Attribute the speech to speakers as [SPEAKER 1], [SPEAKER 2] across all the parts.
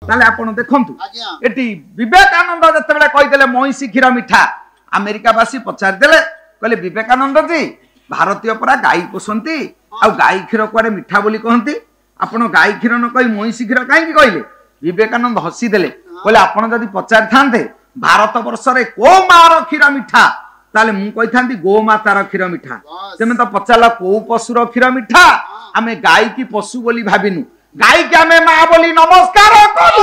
[SPEAKER 1] ताले आपण देखंतु एटी विवेकानंद जतेबेले कहिदेले महिषी क्षीर मिठा अमेरिका बासी पचार देले कहले विवेकानंद जी भारतीय परा गाई पोसंती आ गाई क्षीर कुआडे मिठा बोली कहंती आपण गाई क्षीर न कहि महिषी क्षीर काहे कहले विवेकानंद हसी देले कहले आपण जदी पचार थांते भारत वर्ष रे को मार क्षीर मिठा ताले मु कहि थांती गो मातार क्षीर मिठा तेमे तो पचारला को पशुर क्षीर मिठा आमे गाई की पशु बोली भाबिनु गाई के आमे मां बोली नमस्कार करू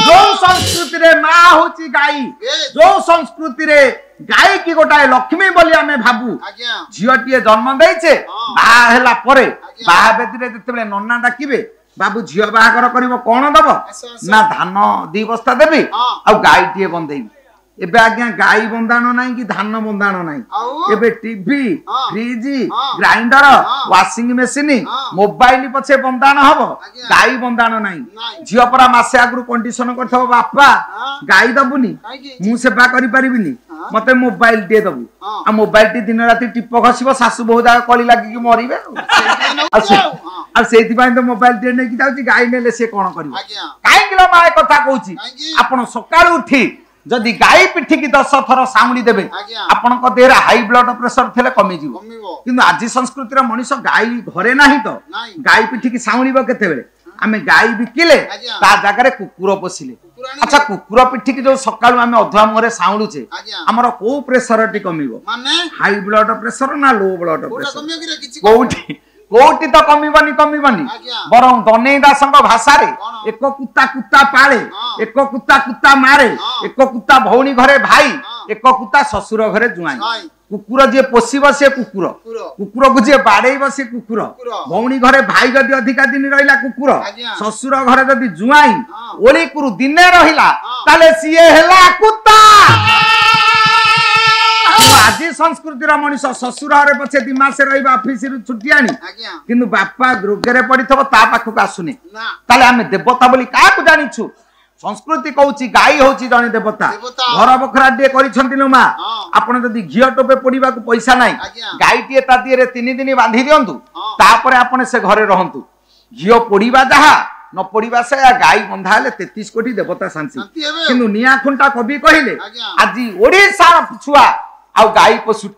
[SPEAKER 1] जो संस्कृति रे मां होची गाई जो संस्कृति रे गाई की गोटाए लक्ष्मी बोली आमे भाबू झियोटिए जन्म देइछे बा हेला परे बा बेदिरे जतेबेले नन्ना डाकिबे बाबू झियो बाहागर करिवो कोन दबो ना धान 2 बस्ता देबी आ गाईटिए बंदेबी एबे आज्ञा गाई बंदाण नाही कि धान बंदाण नाही एबे TV fridge grinder washing machine mobile पछे बंदाण हबो गाई बंदाण नाही झियो परा मासे आगु कंडीशन करथबो बापा गाई दबुनी मु सेवा करि परिबिनी मते मोबाइल दे दबु आ मोबाइल टी दिन राती टिप खसिबो सासु बहु जा कली लागि कि मरिबे आ सेति पय तो मोबाइल दे नै कि जाउची गाई नेले से कोन करिवो काई किलो माय कथा कहूची आपण सकाळ उठी जदि गाई पिठी की 10 थर साउंडी देबे आपण को देहरा हाई ब्लड प्रेशर थेले कमी जीवो किंतु आज संस्कृति रे मनीष गाई घरे नाही तो गाई पिठी की साउंडीबो केते बेले आमे गाई बिकिले ता जगह रे कुकुर पोसिले अच्छा कुकुर पिठी की जो सकाळु आमे अधवा मोरे साउंडुचे हमर को प्रेशर टी कमीबो माने हाई ब्लड प्रेशर ना लो ब्लड प्रेशर कोठी कोटी तो कमीबनी बरं दनेई दासंग भाषा रे एक कुत्ता कुत्ता पाले एक कुत्ता मारे एक कुत्ता भौणी घरे भाई एक कुत्ता ससुर घरे जुआई कुकुर जे पोषिब से कुकुर को जे बाड़ेब से कुकुर भौणी घरे भाई जदि अधिका दिन रहिला कुकुर ससुर घरे जदि जुआई ओली कुरु दिने रहिला ताले सिए हेला कुत्ता आज संस्कृति रा मनीष ससुर रे पछे 2 मास रहिबा ऑफिस रु छुट्टी आनी किंतु बापा रोगरे पडिथबो ता पाखु का आसुनी ताले हमें देवता बोली का को जानिछु संस्कृति कहूची गाई होची जने देवता घर बखरा डे करिसंती नो मा आपण जदी घियो टोपे पडिबा को पैसा नाही गाई टिए ता दिए रे 3 दिन बांधी दियंतु तापरे आपण से घरे रहंतु घियो पडिबा जहा न पडिबा से गाई बंधा ले 33 कोटी देवता शांति किंतु निया खुंटा कवि कहिले आज ओडिसा छुआ आ गाई पशु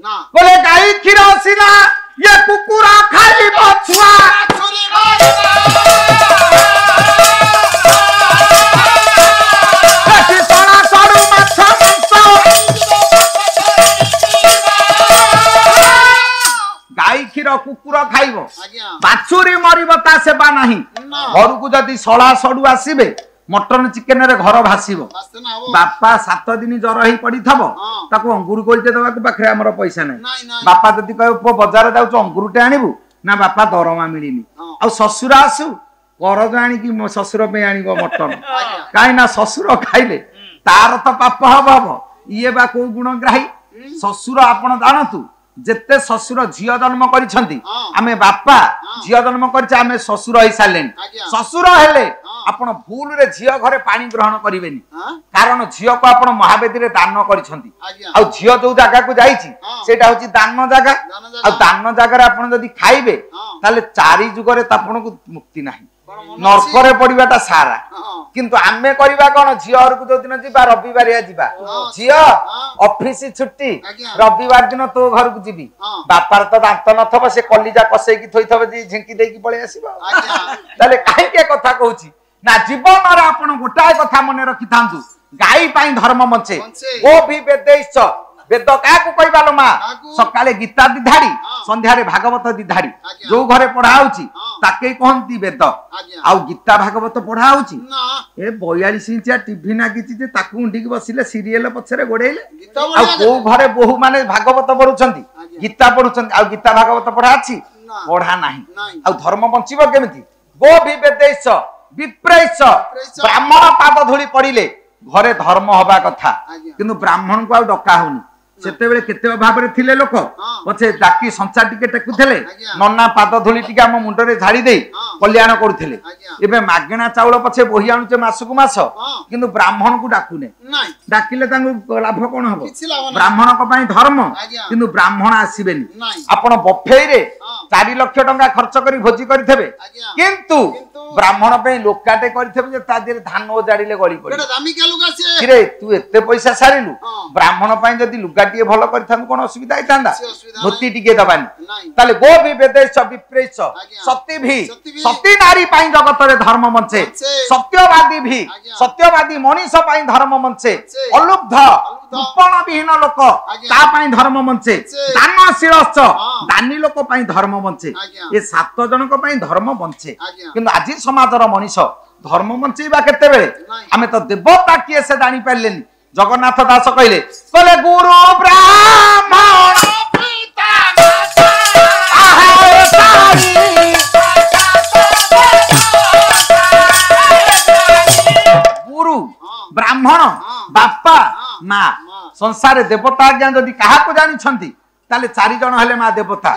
[SPEAKER 1] ना बोले गाई क्षीर सिना ये कुकुरा खाली बछुआ गाई क्षीर कुकुर खाइबो बाछुरी मरिबो ता सेबा नाही घर को जदी सळा सडू आसीबे मटन चिकेन रे घर भासीबो बापा 7 दिन जर ही पड़ी थबो ताको अंगूर गोलते दबा को पाखरे हमर पैसा नै बापा जदी कहबो बाजार जाउ अंगूरटे आनिबु ना बापा दरमा मिलिनी आ ससुर आसु करज आनी कि मो ससुर पे आनिबो मटन काई ना ससुर खाइले तार तो पाप हबो इए बा को गुणग्राही ससुर आपण जानतु जेते ससुर झियो जन्म करिसंती आमे बापा झियो जन्म करिछ आमे ससुर होई सालेन ससुर हेले आपण भूल रे झियो घरे पानी ग्रहण करिवेनी कारण झियो को आपण महावेदी रे दान करिसंती आ झियो जो जागा को जाईची सेटा होची दान जागा आ दान जागा रे आपण जदी खाइबे ताले 4 जुग रे आपण को मुक्ति नाही नरक रे पडिबाटा सारा किंतु आमे करिबा कोन झियो घर को जो दिन जिबा रविवार या जिबा झियो ऑफिस छुट्टी रविवार दिन तो घर को जिबी बापार तो दांत नथबो से कलिजा कसै की थोइथबो जी झिंकी देकी पळे आसीबा ताले काहे के कथा कहूची ना जीवन रे आपण गोटाय कथा मने रखि थांतु गाई पाई धर्म मंचे ओ भी वेदेश वेद का को कहबा लो मा सकाले गीता दिधाड़ी संध्या रे भागवत दिधाड़ी जो घरे पढ़ा होची ताके कहंती वेद आ गीता भागवत पढ़ा होची ए 42 इंचिया टीवी ना किछि जे ताकू उंडी के बसिले सीरियल पछरे गोडेइले आ को घरे बहु माने भागवत पढुचंती गीता पढुचंती आ गीता भागवत पढ़ा अछि पढ़ा नाही आ धर्म बंचिबो केमिति गो भी वेदेश विप्रेश ब्राह्मण पाद धूली पड़िले घरे धर्म हवा कथा किंतु ब्राह्मण को आ डका होनी सेते बेले केते भाव रे थिले लोक पछे डाकी संचा टिके टेकुथले नन्ना पाद धूली टिके हम मुंड रे झाड़ी दे कल्याण करूथले एबे मागणा चाउल पछे बोही आनुचे मासकु मास किंतु ब्राह्मण को डाकुने डाकिले तांगु लाभ कोन हबो ब्राह्मण को पई धर्म किंतु ब्राह्मण आसीबेनी आपण बफे रे 4 लाख टका खर्च करी भोजी करिथबे किंतु ब्राह्मण पे लोकाटे करथिबे जे ता देर धान ओजाड़िले गली पड़ी
[SPEAKER 2] एटा दामी के लुगा से
[SPEAKER 1] किरे तू एते पैसा सारिलु ब्राह्मण पे जदी लुगाटिए भलो करथान कोन असुविधा आइतांदा धोती टिके दबानी ताले गो भी वेदेश विप्रेश सत्य भी सती नारी पे जगत रे धर्म मंचे सत्यवादी भी सत्यवादी मनीष पे धर्म मंचे अलुब्ध कृपण विहीन लोक ता पे धर्म मंचे दानशीलश्च दानी लोक पे धर्म मंचे ये 7 जनक पे धर्म बंचे किंतु आज समाजर मनीष धर्म बंचेबा केते बेले आमे तो देवता किए से जानि पारलेनी जगन्नाथ दास कहले कहले गुरु ब्राह्मण पिता माता आहार सारी गुरु ब्राह्मण बापा माँ संसार देवता आज्ञा जदि काहा को जानि छंती ताले 4 जन हेले माँ देवता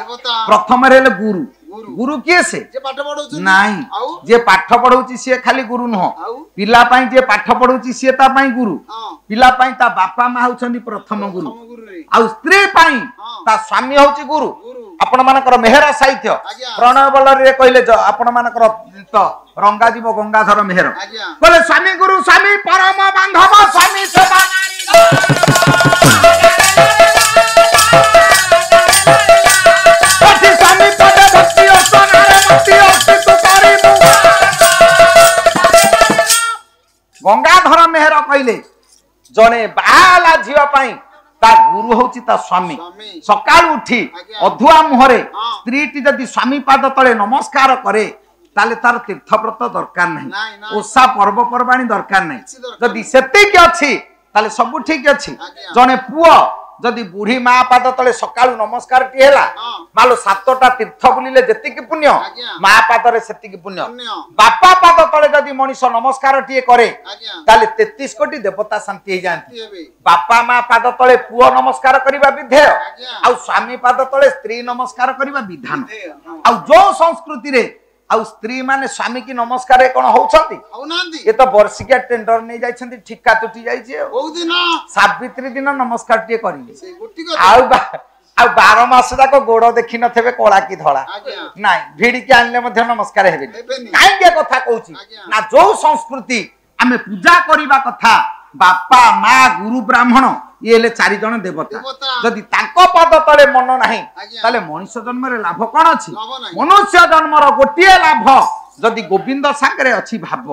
[SPEAKER 1] प्रथम हेले गुरु गुरु किए से नहीं जे पाठ पढ़ौची सी खाली गुरु नुह पिला पाई जे पाठ पढ़ौची सी ता पाई गुरु पिला पाई ता बापा माँ होचंदी प्रथम गुरु आ स्त्री पाई ता स्वामी होची गुरु आपण मानकर मेहर साहित्य प्रणय बल रे कहले आपण मानकर तो रंगा जीव गंगाधर मेहर कहले स्वामी गुरु स्वामी परम बांधव स्वामी सेवा गंगाधर मेहर कहले जने बाला झियो पाई ता गुरु होची ता स्वामी सकाळ उठी अधुआ मुहरे स्त्री टी जदी स्वामी पाद तळे नमस्कार करे ताले तार तीर्थव्रत दरकार नहीं ओसा पर्व पर्वाणी दरकार नहीं जदी सेति के अछि ताले सब ठीक अछि जने पुओ जदि बुढ़ी माँ पाद तले सकाळु नमस्कार टी हेला मालो 7टा तीर्थ बुलिले जेतिकी पुण्य माँ पाद रे सेतिकी पुण्य बापा पाद तले जदि मनीष नमस्कार टी करे ताले 33 कोटी देवता शांति हे जानती बापा माँ पाद तले पुओ नमस्कार करिबा विधेय आ स्वामी पाद तले स्त्री नमस्कार करिबा विधान आ जो संस्कृति रे आ स्त्री माने स्वामी की नमस्कार कोन होउछंती होउनांती ए तो वर्षिका टेंडर नै जाइछंती ठिका टुटी जाइछे ओ दिन सावित्री दिन नमस्कार टिए करिले से गुटी को आ 12 मास जाको गोड़ देखि नथेबे कोला की धळा नाही भिडी के आनले मध्ये नमस्कार हेबे काई के कथा कहूची ना जो संस्कृति हमें पूजा करिबा कथा बापा माँ गुरु ब्राह्मण ये ले 4 जन देवता जदि ताको पद तले मन नाही ताले मनुष्य जन्म रे लाभ कोन अछि मनुष्य जन्म रो गोटिए लाभ जदि गोविंद सांगरे अछि भाव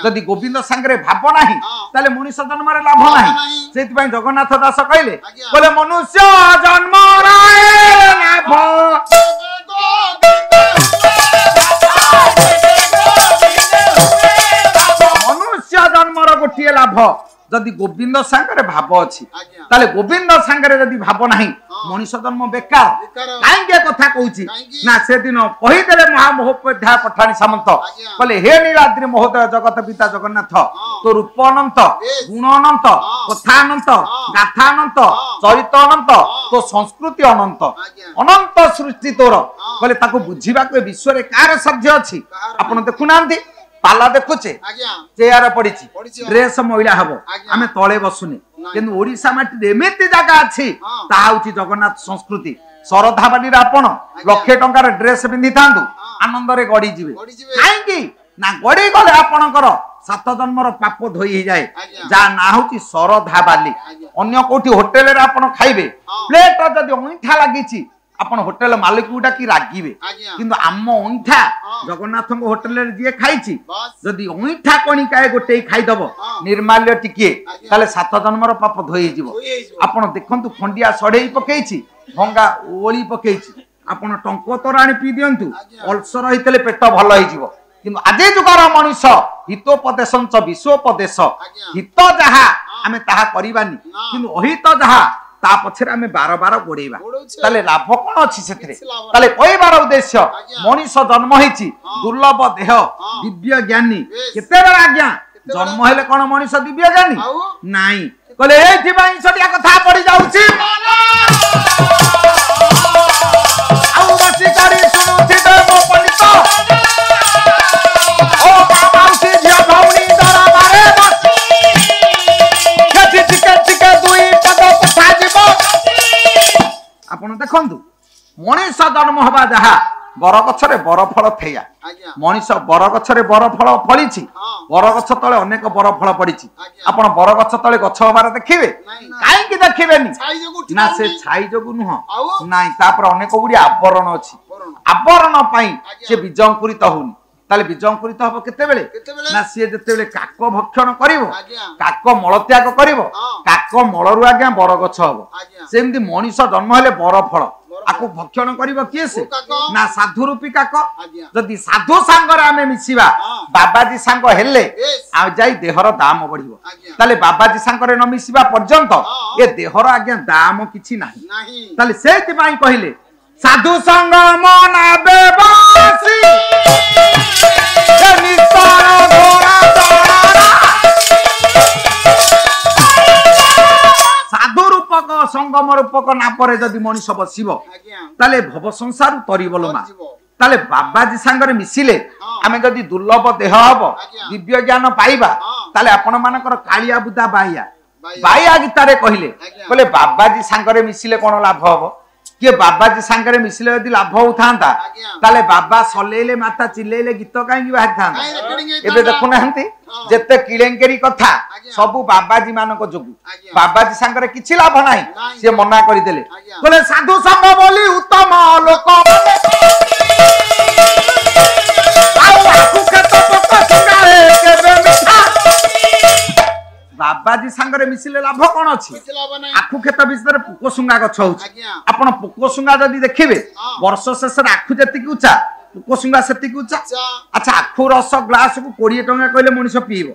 [SPEAKER 1] जदि गोविंद सांगरे भाव नाही ताले मनुष्य जन्म रे लाभ नाही सेति पई जगन्नाथ दास कहले बोले मनुष्य जन्म रे लाभ मनुष्य जन्म रो गोटिए लाभ जदि गोविंद सांगरे भाव अछि ताले गोविंद सांगरे जदि भाव नाही मनुष्य जन्म बेकार काई के कथा कहूची ना से दिन कहि देले महामहोपाध्याय पठाणी सामंत कहले हे नीलाद्रि महोदय जगत पिता जगन्नाथ तो रूप अनंत गुण अनंत कथा अनंत गाथा अनंत चरित्र अनंत तो संस्कृति अनंत अनंत सृष्टि तोर कहले ताको बुझीबा को विश्व रे कार साध्य अछि आपण देखु नांती पाला देखुचे चेयर पड़ीची ड्रेस महिला हबो आमे तळे बसुनी किंतु ओडिसा माटी एमिति जागा अछि ता होची जगन्नाथ संस्कृति सरधाबाडी रे आपण लक्षे टंकार ड्रेस पिंधि थांदु आनंद रे गडी जिवे काई की ना गडी गले आपणकर 7 जन्मर पाप धोई ही जाए जा ना होची सरधाबाली अन्य कोठी होटल रे आपण खाइबे प्लेट जदी ओइठा लागिची आपण होटल मालिक गुडा की रागिबे किंतु आम ओइठा जगन्नाथ होटल रे जे खाइची जदी ओइठा कोनी काए गोटे खाइ दबो निर्माल्य टिके ताले 7 जन्मर पाप धोई जिवो आपण देखंतु खंडिया सडेई पकेइची भंगा ओळी पकेइची आपण टंको तोराणी पी दियंतु अल्सर हितले पेट भल होई जिवो किंतु आजे जुगर मनुष्य हितोपदेशंच विश्वोपदेश हित जहा आमे ताहा करिबानी किंतु अहित जहा ता पछरे आमे बार बार गोडेबा ताले लाभ कोन अछि सेथरे ताले कहबार उद्देश्य मनुष्य जन्म हिची दुर्लभ देह दिव्य ज्ञानी केते बेला आज्ञा जन्म हेले कोन मनुष्य दिव्य ज्ञानी नाही कहले एथि बाई सटिया कथा पड़ी जाउची आउ बसी करी सुनुथि देव पंडित ओ बाबाउसी झिया भौणी दरा मारे बसी केथि टिके टिके दुई पद कथा जीव आपण देखंतु मनुष्य जन्म हवा जहा बरगछरे बरफल थैया मनीष बरगछरे बरफल फलिछि बरगछ तले अनेक बरफल पड़िछि आपण बरगछ तले गछ हबार देखिबे काहे कि देखिबेनी ना से छाई जोगु नुह नाही तापर अनेक गुडी आवरण अछि आवरण पई से बीज अंकुरित होनी ताले बीज अंकुरित हबो केते बेले ना से जते बेले काक भक्षण करिवो काक मल त्याग करिवो काक मलरु आज्ञा बरगछ हबो सेमति मनीष जन्म हेले बरफल आकु भक्षण करिवो किए से ना साधु रूपी काक जदि साधु संगरे आमे मिसिबा बाबाजी संग हेले आ जाई देहर दाम बढ़िबो ताले बाबाजी संगरे न मिसिबा पर्यंत ए देहर आज्ञा दाम किछि नाही ताले सेति पई कहिले साधु संग मना बेबासी साधु रूपक संगम रूपक नापरे जदि मनीष बसिबो ताले भव संसार तरिबलो मा ताले बाबाजी संगरे मिसिले आमे जदि दुर्लभ देह हबो दिव्य ज्ञान पाइबा ताले आपण मानकर कालिया बुदा बाया गीतारे कहले बाबाजी संगरे मिसिले कोन लाभ हबो किए बाबाजी सांगरे मिसिले यदि लाभ होता ताले बाबा सलेले माता चिल्लेले गीत कहीं बाहर था एबे देखु नाहंती जेते किलेंकेरी कथा सबु बाबाजी मानको जोगु बाबाजी सांगरे किछि लाभ नाही से मना करि देले बोले साधु संग बोली उत्तम लोक माने आउ आकु खेत पक संगारे केबे मिठा बाबाजी सांगरे मिसिले लाभ कोन अछि आखु खेत बिस्तर पोकोसुंगा गछ होछि आपण पोकोसुंगा जदि देखिबे वर्ष शेष आखु जति उच्चा पोकोसुंगा सेति उच्चा अच्छा आखु रस ग्लास को 20 टंका कहले मनुष्य पीबो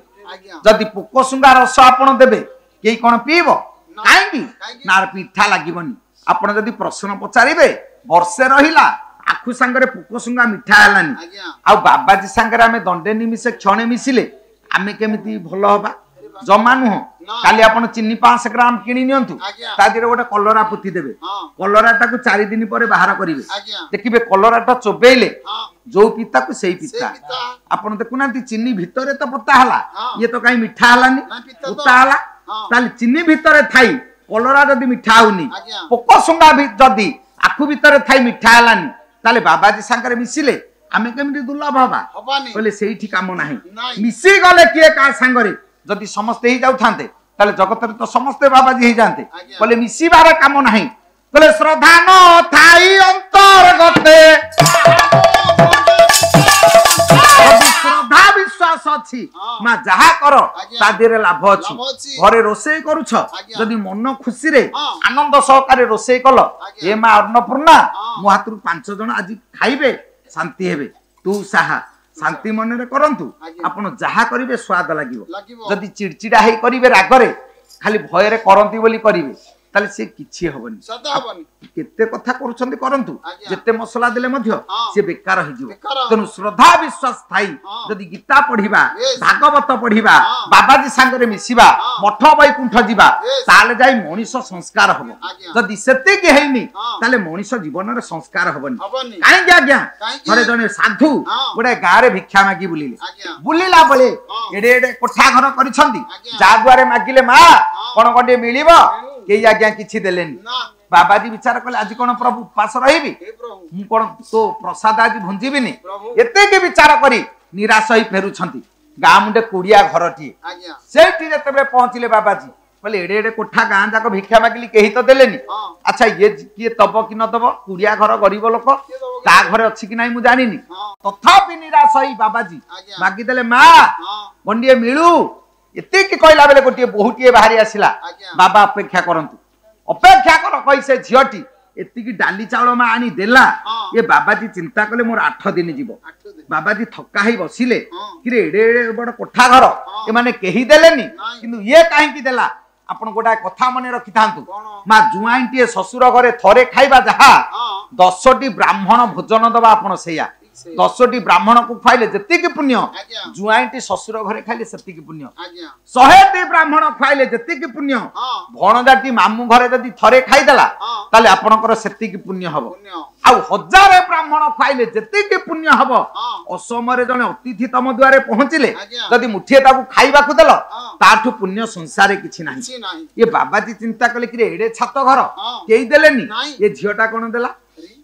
[SPEAKER 1] जदि पोकोसुंगा रस आपण देबे केई कोन पीबो काहेकि नार पिठा लागिबनी आपण जदि प्रश्न पचारिबे वर्षे रहिला आखु सांगरे पोकोसुंगा मिठा हलानी आ बाबाजी सांगरे आमे दंडे निमिसे क्षणे मिसिले आमे केमिति भलो होबा जमा नुह काली आपण चीनी 500 ग्राम किनी नियंतु ता दिरे गोटे कलरा पुती देबे कलरा टाकु 4 दिन परे बाहर करिवे देखिबे कलरा टा चोबेइले जो पिता को सेही पिता आपण देखुनांती चीनी भितरे तो पता हला ये तो काई मिठा हलानी पता हला ताली चीनी भितरे थाई कलरा जदी मिठा होनी पोकोसुंगा भी जदी आखु भितरे थाई मिठा हलानी ताले बाबाजी सांगरे मिसिले आमे केमिति दुर्लभ हबा बोले सेही काम नाही मिसी गले किए का सांगरे जदि समस्ते ही जाउ थांते ताले जगत रे तो समस्ते बाबाजी ही जानते बोले मिसिबार काम नाही बोले श्रद्धा न थाई अंतर्गते श्रद्धा विश्वास अछि मा जहा करो ता देरे लाभ अछि घरे रोसेई करूछ जदि मन खुशी रे आनंद सहकारे रोसेई कल ए मा अन्नपूर्णा मो हातरु 5 जण आज खाइबे शांति हेबे तू साहा शांति मन रे करंतु आपण जहा करिवे स्वाद लागिवो जदि चिड़चिड़ा हे करिवे रागरे खाली भय रे करंती बोली करिवे ताले से किछि हबनी सदा हबनी केते कथा करूछंती करंतु जेते मसला देले मध्य से बेकार हो जिवो तनु श्रद्धा विश्वास थाई जदि गीता पढिबा भागवत पढिबा बाबाजी सांगरे मिसिबा मठ बैकुंठ जिबा ताले जाई मनीष संस्कार हबो जदि सेते के हेनी ताले मनीष जीवन रे संस्कार हबनी काई आज्ञा थरे जने साधु गोटे गाँ रे भिक्षा मागी बुलिला बेले एडे एडे कोठा घर करिसंती जा दुआरे मागिले मा कोन कोटे मिलिबो के आज्ञा किछि देलेनी बाबाजी विचार कले आज कोन प्रभु उपास रहिबी मु कोन तो प्रसाद आज भंजीबिनी एते के विचार करी निराश होई फेरुछंती गाँ मुंडे कुड़िया घरटी सेठी जते पहुंचिले बाबाजी बोले एडे एडे कोठा गाँ जाक भिक्षा मागिली केही तो देलेनी अच्छा ये किए तब कि न तब कुड़िया घर गरीब लोक ता घरे अछि कि नाही मु जानिनी तथापि निराश होई बाबाजी मागी देले मा बंडिए मिलू एते कि कहला बेले गोटे बहुटिए बाहरी आसिला बाबा अपेक्षा करंतु अपेक्षा कर कहि से झियोटी एति कि डाली चावल मा आनी देला ये बाबाजी चिंता कले मोर 8 दिन जीवो बाबाजी थक्का ही बसिले कि रे एडे बड़ कोठा घर ए माने केही देलेनी किंतु ये काहे कि देला आपण गोटा कथा मने रखि थांतु मा जुआइंटी ससुर घरे थरे खाइबा जहा 10टी ब्राह्मण भोजन दबा आपण सेया 10टी ब्राह्मण को खाइले जतिकी पुण्य जुआइंटी ससुर घरे खाइले सेतिकी पुण्य 100टी ब्राह्मण खाइले जतिकी पुण्य भणजाटी मामू घरे जदी थरे खाइ देला ताले आपनकर सेतिकी पुण्य हबो आ 1000 ब्राह्मण खाइले जतिकी पुण्य हबो असमरे जने अतिथि तम द्वारे पहुंचिले जदी मुठिए ताकू खाइबा को देलो ताठू पुण्य संसारे किछि नाही ये बाबाजी चिंता कले कि एडे छात घर केई देलेनी ये झियोटा कोन देला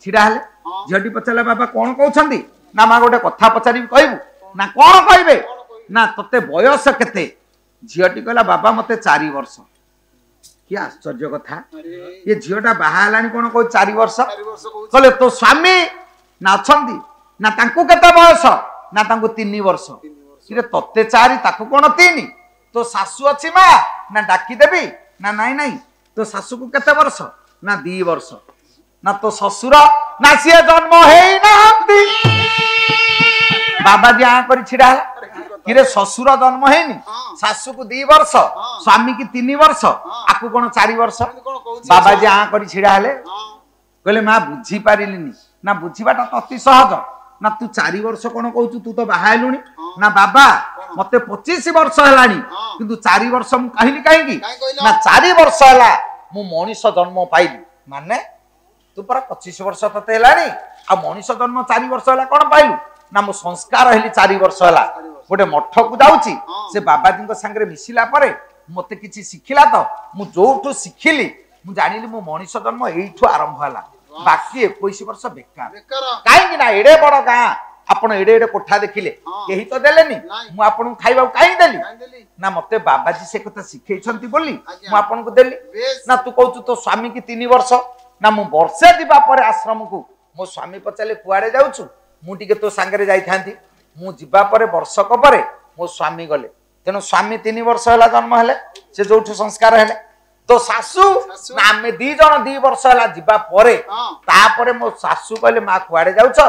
[SPEAKER 1] छिडा हले झीटी पचारे बाबा कौन कहते ना माँ गोटे कथा पचारि कहबू ना कौन कहे ना तोते बयस केते झीटी कहला बाबा मते 4 वर्ष कि आश्चर्य कथा ये झीटा बाहा कौन कह 4 वर्ष कहले तो स्वामी ना अच्छी ना तांको केते बयस ना तांको 3 वर्ष कि तोते 4 ताकू कौन 3 तो सासू अच्छी माँ ना डाकी देवी ना नाई नाई तो सासू को केते वर्ष ना 2 वर्ष ना तो ससुर ना सी जन्म बाबा जी आ कर छिड़ा कि ससुर जन्म है सासू को 2 वर्ष स्वामी की 3 वर्ष आपको कौन 4 वर्ष बाबा जी आ कर छिड़ा कहले माँ बुझी पारिलिनी ना बुझीबाटा तो अति सहज ना तू 4 वर्ष कौन कहू तू तो बाहलु ना बाबा मते 25 वर्ष है किंतु 4 वर्ष मु कहली कहीं ना 4 वर्ष है मु मनीष जन्म पाइली माने तू पर 25 वर्ष तते है आ मनीष जन्म 4 वर्ष है कौन पाइलु ना मु संस्कार हेली 4 वर्ष है गोटे मठ को जाऊँगी से बाबाजी सांगे मिसिला परे मते किछि शिखिला तो मु जोठु शिखिली मु जानिली मो मनीष जन्म एठु आरंभ है बाकी 21 वर्ष बेकार कहीं ना एडे बड़ गाँ आपण एडे एडे कोठा देखिले केही तो देलेनी मु आपन खाइबा काई देली ना मते बाबाजी से कथा सिखैछंती बोली मु आपन को देली ना तू कहू तो स्वामी की 3 वर्ष ना मु वर्षे दिबा परे आश्रम को मो स्वामी पचाले कुआडे जाउछु मु टिके तो सांगरे जाई थांती मु जिबा परे वर्षक परे मो स्वामी गले तेनु स्वामी 3 वर्ष हला जन्म हेले से जोठु संस्कार हेले तो सासू ना आमे 2 जण 2 वर्ष हला जिबा परे ता परे मो सासू कहले मा कुआडे जाउछ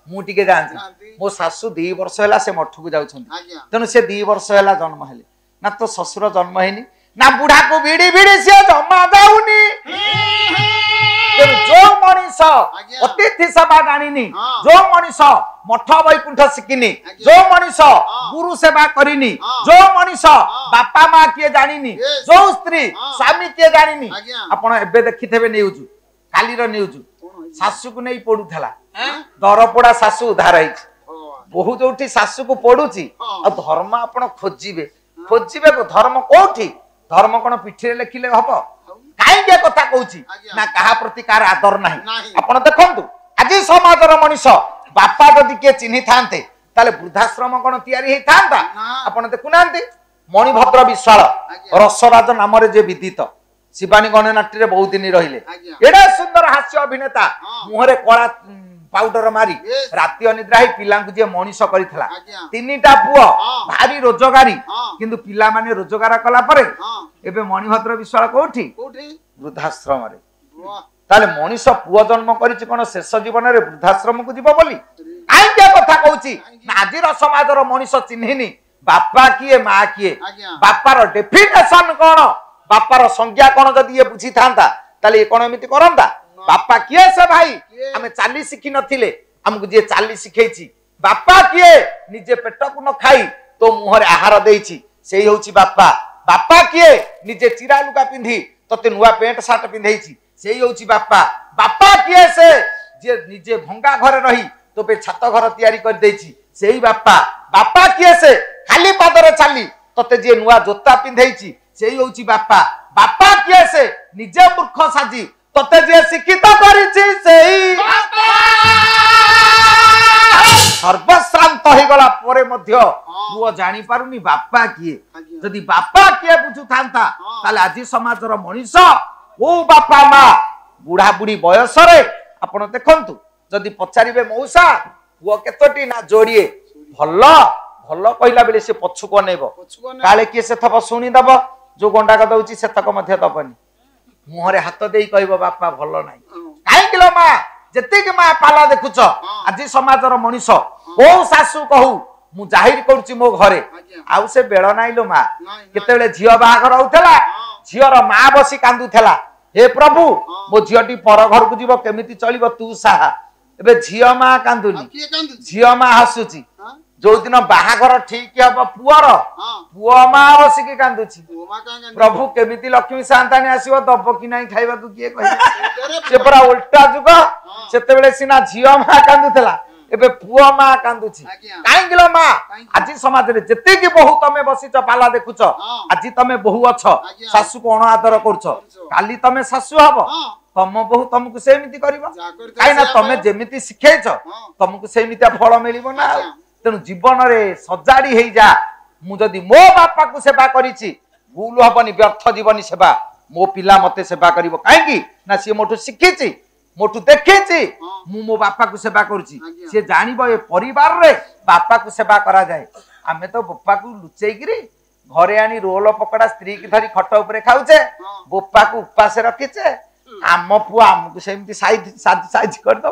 [SPEAKER 1] मु टिके जानती मो सासू 2 वर्ष हला से मठ को जाउछन तेनु से 2 वर्ष हला जन्म हेले ना तो ससुर जन्म हेनी ना बुढ़ा को बीड़ी बीड़ी से जमा जाउनी जो मनीष अतिथि सेवा जानी जो मनीष मठ वैकुंठ शिखिनी जो मनीष गुरु सेवा करिनी जो मनीष बापा माँ किए जानी जो स्त्री स्वामी किए जानी आपण एबे देखिथेबे न्यूज काली रो न्यूज सासू को नहीं पड़ुथला दरपोड़ा सासू उधार है बहु जोठी सासू को पड़ुची आ धर्म आपण खोजिबे खोजिबे धर्म कोठी धर्म कोन पिठी रे लेखिले हबो काई के कथा कहूची ना कहा प्रति कार आदर नाही आपण देखंतु आज समाजर मनीष बापा जदि के चिन्हि थांते ताले वृद्धाश्रम कोन तयारी हे थांता आपण देखु नांती मणिभद्र विश्वाल रसराज नाम रे जे विदित शिवानी गणनाट्य रे बहुत दिन रहिले एडा सुंदर हास्य अभिनेता मुहरे कला पाउडर मारी राति अनिद्रा ही पिला जे मनीष करिथला 3टा पुओ भारी रोजगारी किंतु पिला माने रोजगार कला परे एबे मणिभद्र विश्वाल कोठी वृद्धाश्रम रे ताले मनीष पुओ जन्म करिछि कोन शेष जीवन रे वृद्धाश्रम को जीव बोली काई के कथा कहूची आजिर समाजर मनीष चिन्हिनी बापा किए माँ किए बापार डेफिनेशन कोन बापार संज्ञा कोन जदि ये बुझी थांता ताले कोन एमिति करंता बापा किए से भाई आमे चाली शिखी नथिले हमकु जे चाली शिखैछि बापा किए निजे पेट को न खाई तो मुहरे आहार देइछि सेही होछि बापा बापा किए निजे चिरा लुगा पिंधी तते नुवा पेंट शर्ट पिंधैछि सेही होछि बापा बापा किए से जे निजे भंगा घरे रही तो पे छात घर तयारी कर देइछि सेही बापा बापा किए से खाली पादरे चाली तते जे नुवा जोता पिंधैछि सेही होछि बापा बापा किए से निजे मूर्ख साजी तते जे शिक्षित करिछि सेही सर्वश्रांत हो गला परे मध्य पुओ जानी पारुनी बापा किए जदि बापा किए बुझु थांता ताले आज समाजर मनीष ओ बापा माँ बुढ़ा बुढ़ी बयस रे आपण देखंतु जदि पचारिबे मौसा पुओ केतोटी ना जोड़िए भल भल कहला बेले से पछु को नेबो काले किए से थप सुनी दबो जो गंडा का दउची से तक मध्य दबनी मुहरे हाथ दे कहबो बापा भल नाही काई किलो माँ जति के माँ पाला देखुच आज समाजर मनीष ओ सासू कहू मु जाहिर करूची मो घरे आउ से बेळ नाही लो माँ केतेबेले झियो बाहागर होउथला झियोर माँ बसी कांदुथला हे प्रभु मो झियोटी पर घर को जीवो केमिति चलिबो तू साहा एबे झियो माँ कांदुनी झियो माँ हसुची जो दिन बाहागर ठीक हम पुअर पुओ माँ बसिकी कांदुची प्रभु केमिति लक्ष्मी सांतानी आसीबो दब कि नाही खाइबा को किए कहि से पूरा उल्टा जुग सेतेबेले सिना झियो माँ कांदुथला एबे पुओ माँ कांदुची काई गेलो माँ आज समाज रे जते कि बहु तमे बसिच पाला देखुच आज तमे बहु अछ सासू को अण आदर करूछ काली तमे सासू हबो तम बहु तुमको सेमिति करिवो काई ना तमे जेमिति शिखेछ तुमको सेमिति फल मिलिबो ना तेनु जीवन रे सजाड़ी हेई जा मु जदी मो बापा को सेवा करिछि भूल हबनी व्यर्थ जीवनी सेवा मो पिला मते सेवा करिवो काई की ना सी मोठु शिखिछि मोठु देखिछि मु मो बापा को सेवा करूछि से जानिबो ए परिवार रे बापा को सेवा करा जाए आमे तो बापा को लुचेई गिरी घरे आनी रोल पकड़ा स्त्री की धरी खट ऊपर खाऊचे बापा को उपास रखिचे आम पुआ आमको सेमती साइज कर दो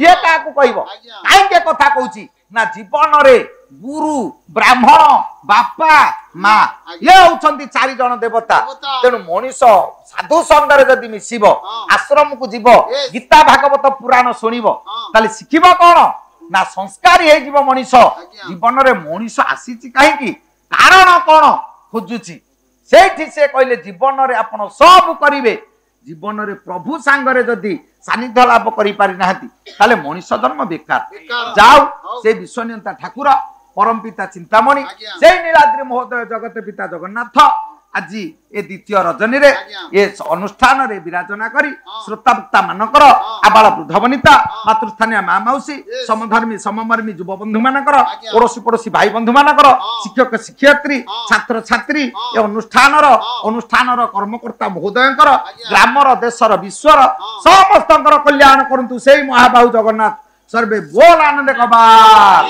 [SPEAKER 1] ये काकू कहबो काई के कथा कहूची ना जीवन रे गुरु ब्राह्मण बापा माँ ये होउछंती चारि जन देवता तेनु मनीष साधु संग रे जदी मिसिबो आश्रम को जीवो गीता भागवत पुराण सुनिबो ताले सिखिबो कोन ना संस्कारी हे जीव मनीष जीवन रे मनीष आसीची काहे की कारण कोन खोजुची सेठी से कहले जीवन रे आपण सब करिवे जीवन रे प्रभु सांगरे जदी सानिध्य लाभ करि पारि नाहती ताले मनीष जन्म बेकार जाऊ से विश्वनियंता ठाकुर परम पिता चिंतामणि से नीलाद्रि महोदय जगत पिता जगन्नाथ आज ए द्वितीय रजनी रे ये अनुष्ठान रे विराजना करी श्रोता वक्ता मानकर आबाल वृद्ध वनिता मातृस्थानीय माँ मौसी समधर्मी सममर्मी युव बंधु मानकर पड़ोसी पड़ोसी भाई बंधु मानकर शिक्षक शिक्षयित्री छात्र छात्री ए अनुष्ठान कर्मकर्ता महोदयंकर ग्रामर देशर विश्वर समस्तंकर कल्याण करंतु सेई महाबाहु जगन्नाथ सर्वे बोल आनंद कबार।